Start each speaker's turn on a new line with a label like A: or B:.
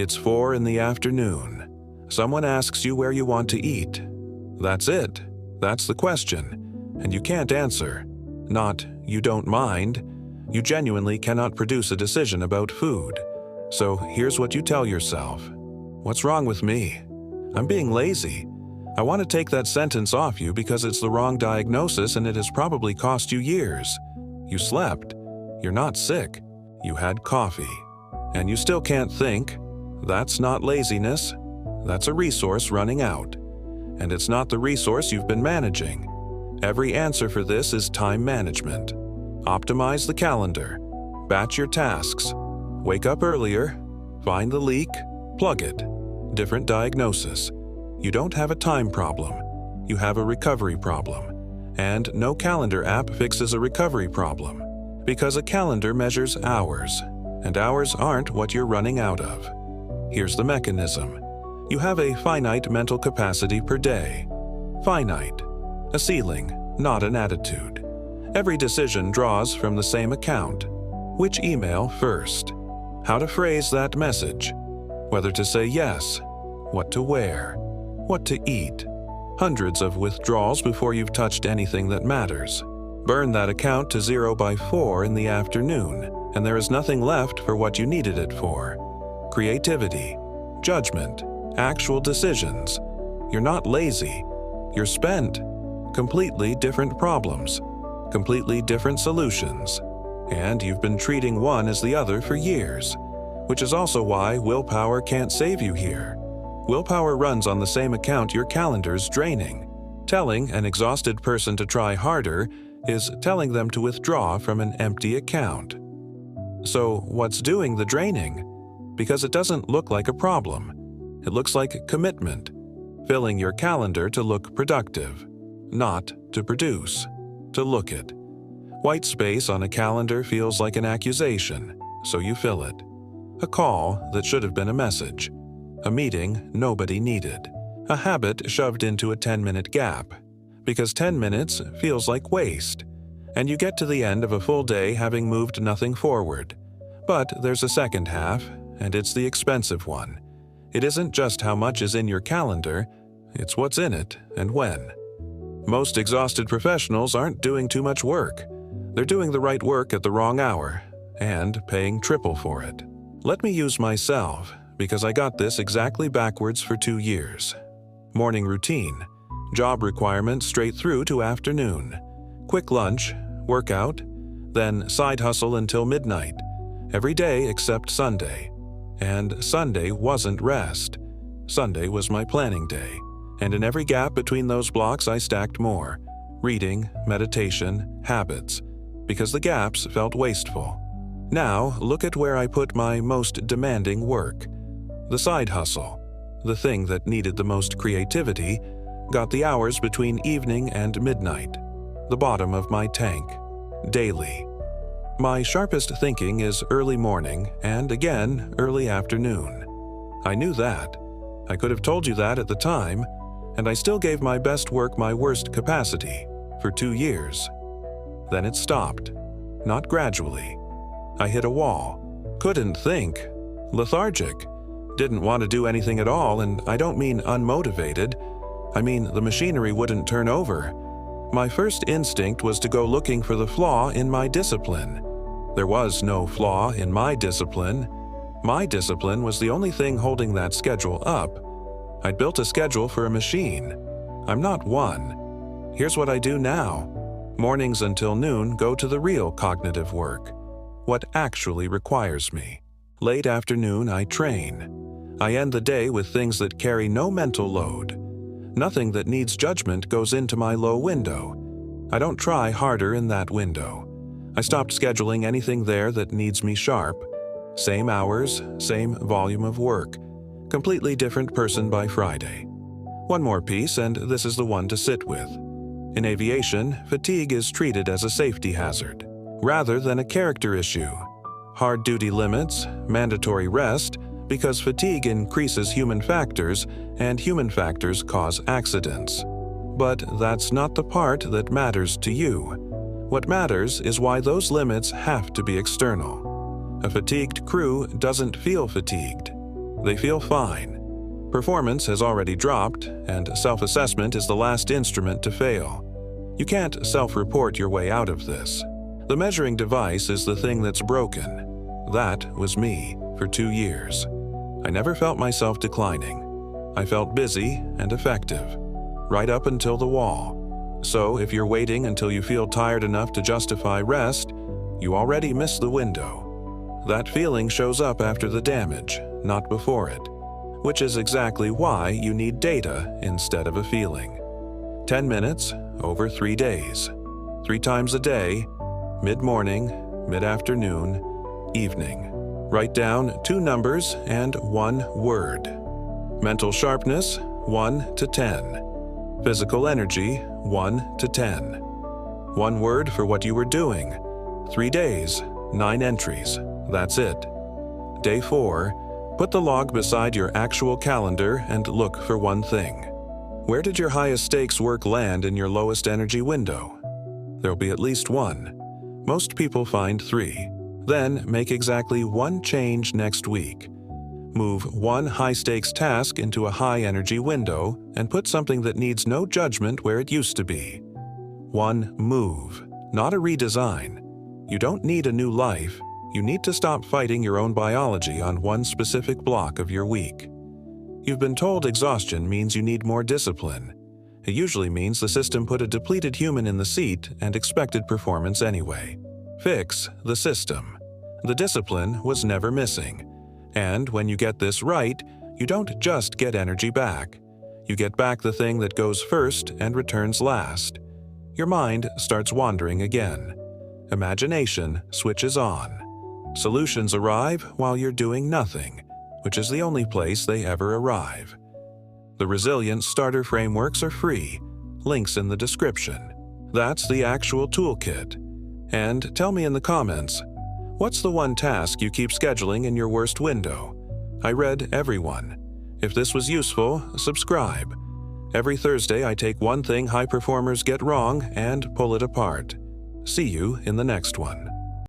A: It's 4 in the afternoon. Someone asks you where you want to eat. That's it. That's the question. And you can't answer. Not, you don't mind. You genuinely cannot produce a decision about food. So here's what you tell yourself. What's wrong with me? I'm being lazy. I want to take that sentence off you because it's the wrong diagnosis and it has probably cost you years. You slept. You're not sick. You had coffee. And you still can't think. That's not laziness. That's a resource running out. And it's not the resource you've been managing. Every answer for this is time management. Optimize the calendar. Batch your tasks. Wake up earlier. Find the leak. Plug it. Different diagnosis. You don't have a time problem. You have a recovery problem. And no calendar app fixes a recovery problem. Because a calendar measures hours. And hours aren't what you're running out of. Here's the mechanism. You have a finite mental capacity per day. Finite. A ceiling, not an attitude. Every decision draws from the same account. Which email first? How to phrase that message? Whether to say yes? What to wear? What to eat? Hundreds of withdrawals before you've touched anything that matters. Burn that account to 0 by 4 in the afternoon, and there is nothing left for what you needed it for. Creativity, judgment, actual decisions. You're not lazy. You're spent. Completely different problems. Completely different solutions. And you've been treating one as the other for years. Which is also why willpower can't save you here. Willpower runs on the same account your calendar's draining. Telling an exhausted person to try harder is telling them to withdraw from an empty account. So what's doing the draining? Because it doesn't look like a problem. It looks like commitment, filling your calendar to look productive, not to produce, to look it. White space on a calendar feels like an accusation, so you fill it. A call that should have been a message. A meeting nobody needed. A habit shoved into a 10-minute gap. Because 10 minutes feels like waste. And you get to the end of a full day having moved nothing forward. But there's a second half, and it's the expensive one. It isn't just how much is in your calendar, it's what's in it and when. Most exhausted professionals aren't doing too much work. They're doing the right work at the wrong hour, and paying triple for it. Let me use myself, because I got this exactly backwards for 2 years. Morning routine, job requirement straight through to afternoon. Quick lunch, workout, then side hustle until midnight. Every day except Sunday. And Sunday wasn't rest. Sunday was my planning day. And in every gap between those blocks I stacked more. Reading, meditation, habits. Because the gaps felt wasteful. Now, look at where I put my most demanding work. The side hustle, the thing that needed the most creativity, got the hours between evening and midnight. The bottom of my tank. Daily. My sharpest thinking is early morning and, again, early afternoon. I knew that. I could have told you that at the time, and I still gave my best work my worst capacity for 2 years. Then it stopped. Not gradually. I hit a wall. Couldn't think. Lethargic. Didn't want to do anything at all, and I don't mean unmotivated. I mean the machinery wouldn't turn over. My first instinct was to go looking for the flaw in my discipline. There was no flaw in my discipline. My discipline was the only thing holding that schedule up. I'd built a schedule for a machine. I'm not one. Here's what I do now. Mornings until noon go to the real cognitive work. What actually requires me. Late afternoon I train. I end the day with things that carry no mental load. Nothing that needs judgment goes into my low window. I don't try harder in that window. I stopped scheduling anything there that needs me sharp. Same hours, same volume of work. Completely different person by Friday. One more piece, and this is the one to sit with. In aviation, fatigue is treated as a safety hazard, rather than a character issue. Hard duty limits, mandatory rest, because fatigue increases human factors, and human factors cause accidents. But that's not the part that matters to you. What matters is why those limits have to be external. A fatigued crew doesn't feel fatigued. They feel fine. Performance has already dropped, and self-assessment is the last instrument to fail. You can't self-report your way out of this. The measuring device is the thing that's broken. That was me for 2 years. I never felt myself declining. I felt busy and effective, right up until the wall. So if you're waiting until you feel tired enough to justify rest, you already missed the window. That feeling shows up after the damage, not before it, which is exactly why you need data instead of a feeling. 10 minutes over 3 days, 3 times a day, mid-morning, mid-afternoon, evening. Write down 2 numbers and 1 word. Mental sharpness, 1 to 10. Physical energy, 1 to 10. 1 word for what you were doing. 3 days, 9 entries. That's it. Day 4, put the log beside your actual calendar and look for one thing. Where did your highest stakes work land in your lowest energy window? There'll be at least 1. Most people find 3. Then make exactly 1 change next week. Move 1 high-stakes task into a high-energy window and put something that needs no judgment where it used to be. 1 move, not a redesign. You don't need a new life. You need to stop fighting your own biology on one specific block of your week. You've been told exhaustion means you need more discipline. It usually means the system put a depleted human in the seat and expected performance anyway. Fix the system. The discipline was never missing. And when you get this right, you don't just get energy back. You get back the thing that goes first and returns last. Your mind starts wandering again. Imagination switches on. Solutions arrive while you're doing nothing, which is the only place they ever arrive. The Resilience Starter Frameworks are free. Links in the description. That's the actual toolkit. And tell me in the comments, what's the one task you keep scheduling in your worst window? I read every one. If this was useful, subscribe. Every Thursday I take one thing high performers get wrong and pull it apart. See you in the next one.